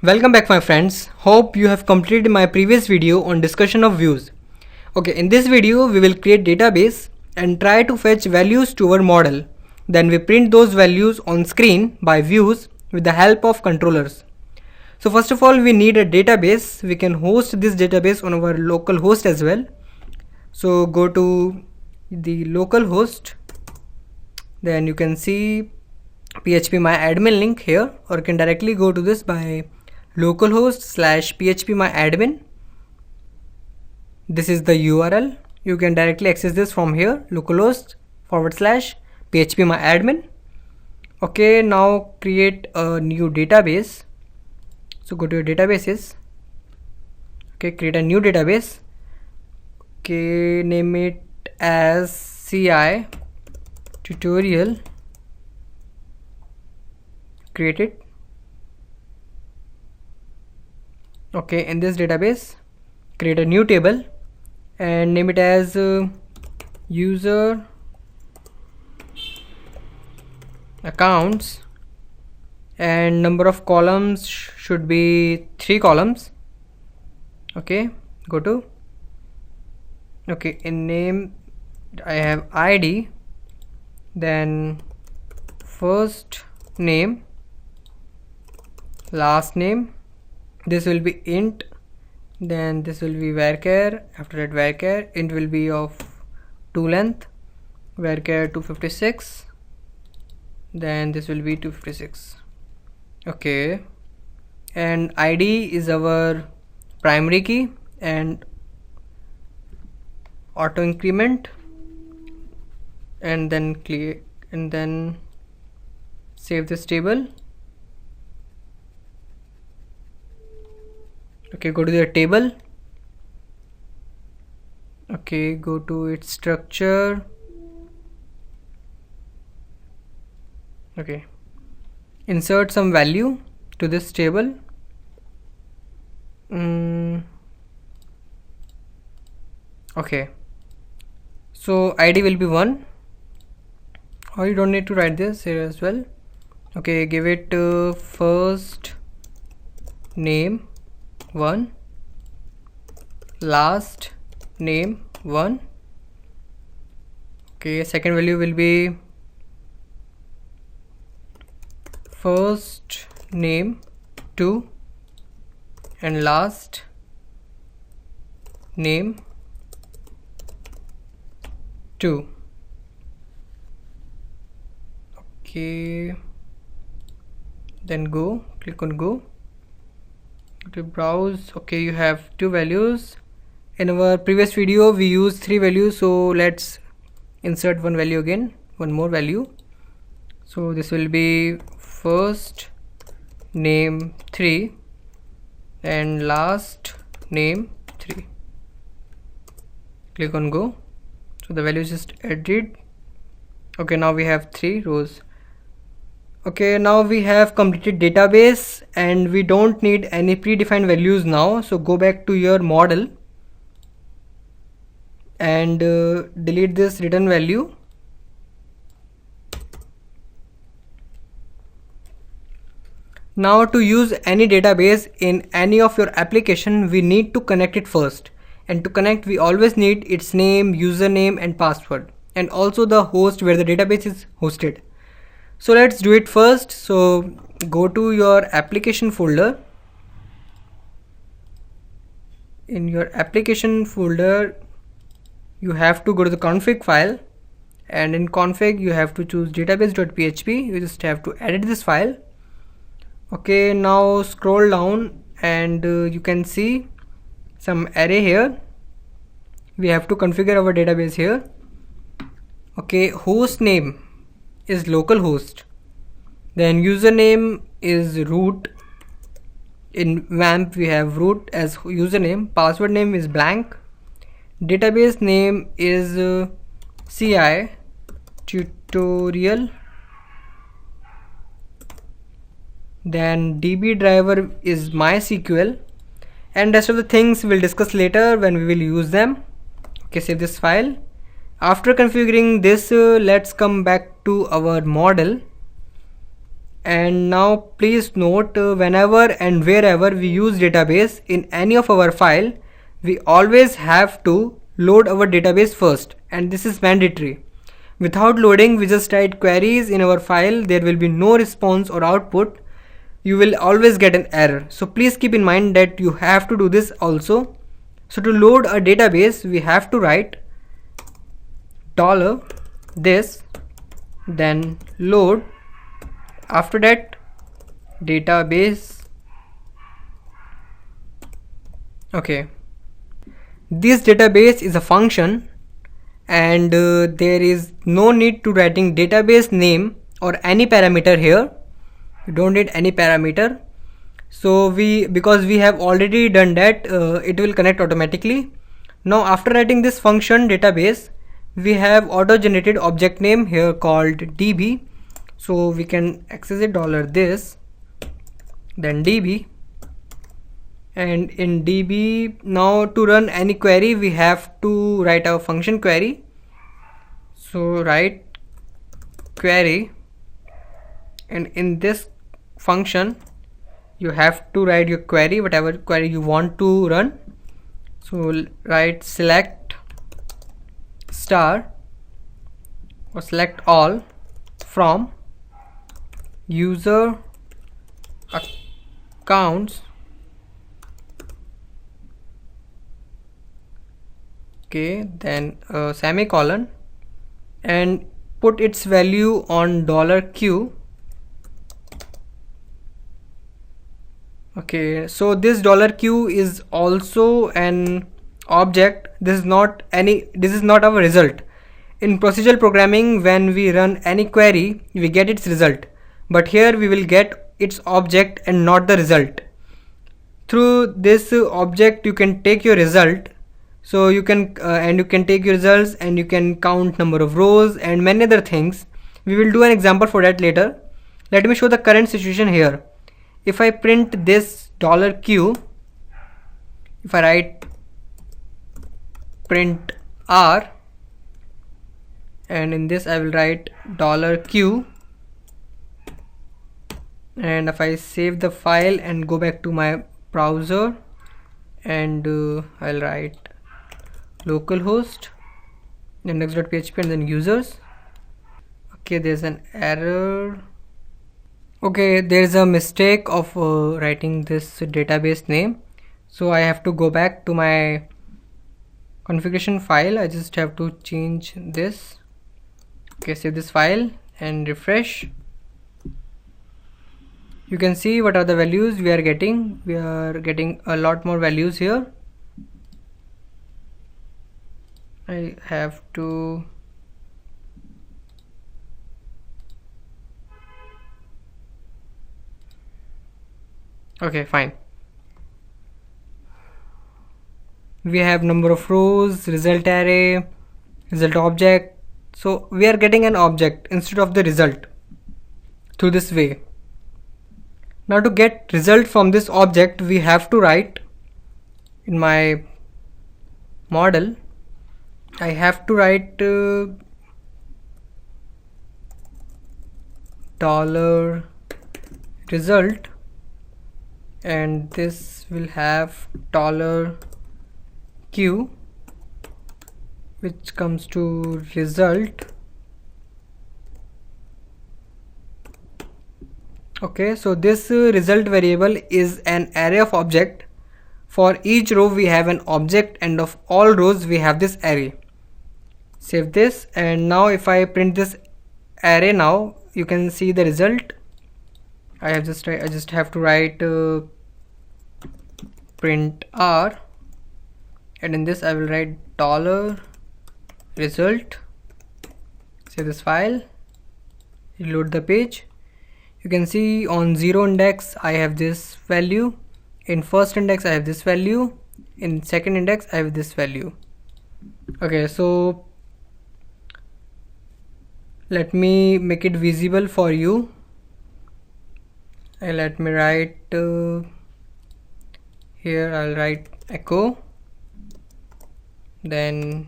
Welcome back my friends. Hope you have completed my previous video on discussion of views. Okay, in this video we will create database and try to fetch values to our model. Then we print those values on screen by views with the help of controllers. So first of all we need a database. We can host this database on our local host as well. So go to the local host, then you can see phpMyAdmin link here, or you can directly go to this by localhost/phpMyAdmin. This is the URL. You can directly access this from here, localhost/phpMyAdmin. Okay, now create a new database. So go to your databases. Okay, create a new database. Okay, name it as CI tutorial. Create it. Okay, in this database create a new table and name it as user accounts, and number of columns should be 3 columns. Okay, go to, okay, in name I have ID, then first name, last name, this will be int, then this will be varchar, after that varchar, int will be of 2 length, varchar 256, then this will be 256. Okay, and ID is our primary key and auto increment, and then click and then save this table. Okay, go to the table. Okay, go to its structure. Okay, insert some value to this table. Okay, so ID will be 1, or you don't need to write this here as well. Okay, give it first name 1, last name 1. Okay, second value will be first name 2 and last name 2. Okay, then go, click on go to browse. Okay, you have 2 values. In our previous video we used 3 values, so let's insert one value again, one more value. So this will be first name 3 and last name 3. Click on go. So the value is just added. Okay, now we have 3 rows. Okay, now we have completed database and we don't need any predefined values now. So go back to your model and delete this return value. Now to use any database in any of your application, we need to connect it first, and to connect we always need its name, username and password, and also the host where the database is hosted. So let's do it first. So go to your application folder. In your application folder you have to go to the config file, and in config you have to choose database.php. You just have to edit this file. Okay, now scroll down and you can see some array here. We have to configure our database here. Okay, host name is localhost, then username is root. In WAMP we have root as username, password name is blank, database name is CI tutorial, then DB driver is MySQL, and rest of the things we'll discuss later when we will use them. Okay, save this file. After configuring this, let's come back to our model And now please note, whenever and wherever we use database in any of our file, we always have to load our database first, and this is mandatory. Without loading, we just write queries in our file, there will be no response or output. You will always get an error. So please keep in mind that you have to do this also. So to load a database, we have to write $this, then load. After that, database. Okay, this database is a function, and there is no need to writing database name or any parameter here. You don't need any parameter. So because we have already done that, it will connect automatically. Now after writing this function database, we have auto generated object name here called db. So we can access it $this, then db, and in db, now to run any query we have to write our function query. So write query, and in this function you have to write your query, whatever query you want to run. So write select star or select all from user accounts, okay, then semicolon, and put its value on $q. Okay, so this $q is also an object. This is not our result. In procedural programming, when we run any query, we get its result, but here we will get its object and not the result. Through this object you can take your result. So you can take your results, and you can count number of rows and many other things. We will do an example for that later. Let me show the current situation here. If I print this $q, if I write print r, and in this I will write $q, and if I save the file and go back to my browser, and I'll write localhost index.php and then users. Okay, there's an error. Okay, there's a mistake of writing this database name, so I have to go back to my configuration file. I just have to change this. Okay, save this file and refresh. You can see what are the values we are getting. We are getting a lot more values here. I have to okay, fine. We have number of rows, result array, result object. So we are getting an object instead of the result through this way. Now to get result from this object, we have to write in my model, I have to write $result, and this will have $q, which comes to result. Okay, so this result variable is an array of object. For each row we have an object, and of all rows we have this array. Save this, and now if I print this array, now you can see the result. I just have to write print r, and in this I will write $result. Save this file, reload the page. You can see on 0 index I have this value, in first index I have this value, in second index I have this value. Okay, so let me make it visible for you. Let me write here, I'll write echo, then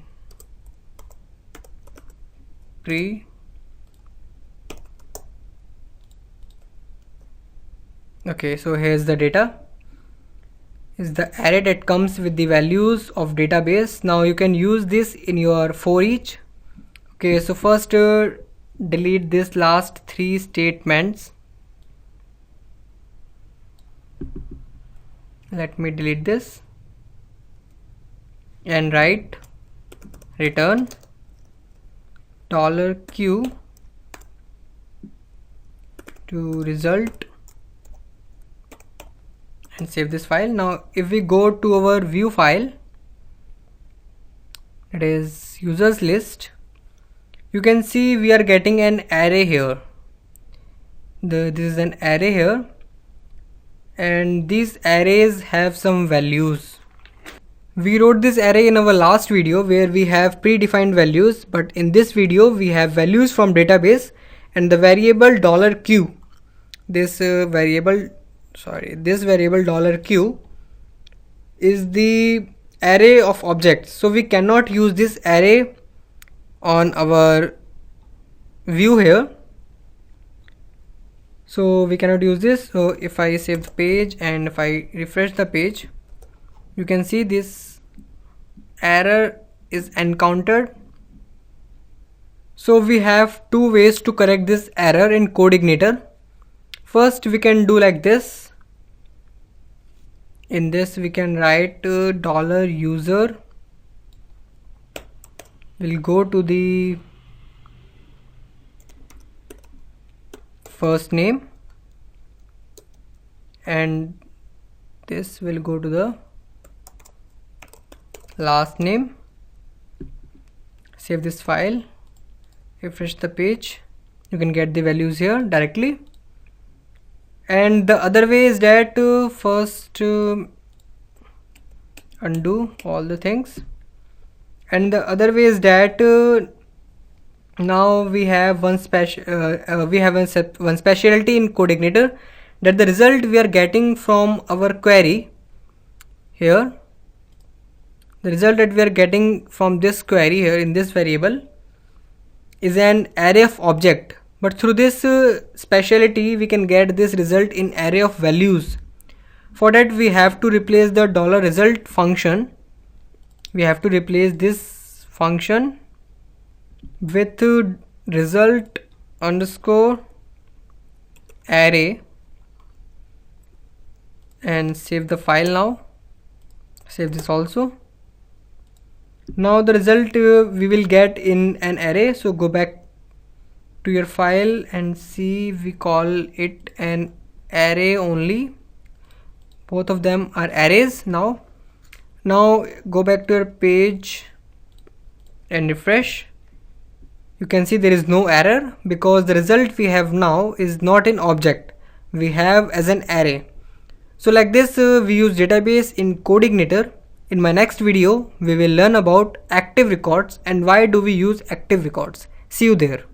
pre Okay, so here's the data. Is the array that comes with the values of database. Now you can use this in your for each. Okay, so first delete this last three statements. Let me delete this and write return $q to result and save this file. Now if we go to our view file, it is users list, you can see we are getting an array here. This is an array here, and these arrays have some values. We wrote this array in our last video where we have predefined values, but in this video we have values from database and the variable $q. This variable $q is the array of objects, so we cannot use this array on our view here. So we cannot use this. So if I save the page and if I refresh the page, you can see this error is encountered. So we have two ways to correct this error in CodeIgniter. First, we can do like this. In this we can write $user. We'll go to the first name and this will go to the last name. Save this file, refresh the page, you can get the values here directly. And the other way is that first undo all the things, and the other way is that now we have one specialty in CodeIgniter, that the result we are getting from our query here, the result that we are getting from this query here in this variable is an array of object, but through this specialty we can get this result in array of values. For that we have to replace the $result function. We have to replace this function with result underscore array and save the file. Now save this also. Now the result we will get in an array, so go back to your file and see, we call it an array only. Both of them are arrays. Now go back to your page and refresh. You can see there is no error because the result we have now is not an object, we have as an array. So like this we use database in CodeIgniter. In my next video we will learn about active records and why do we use active records. See you there.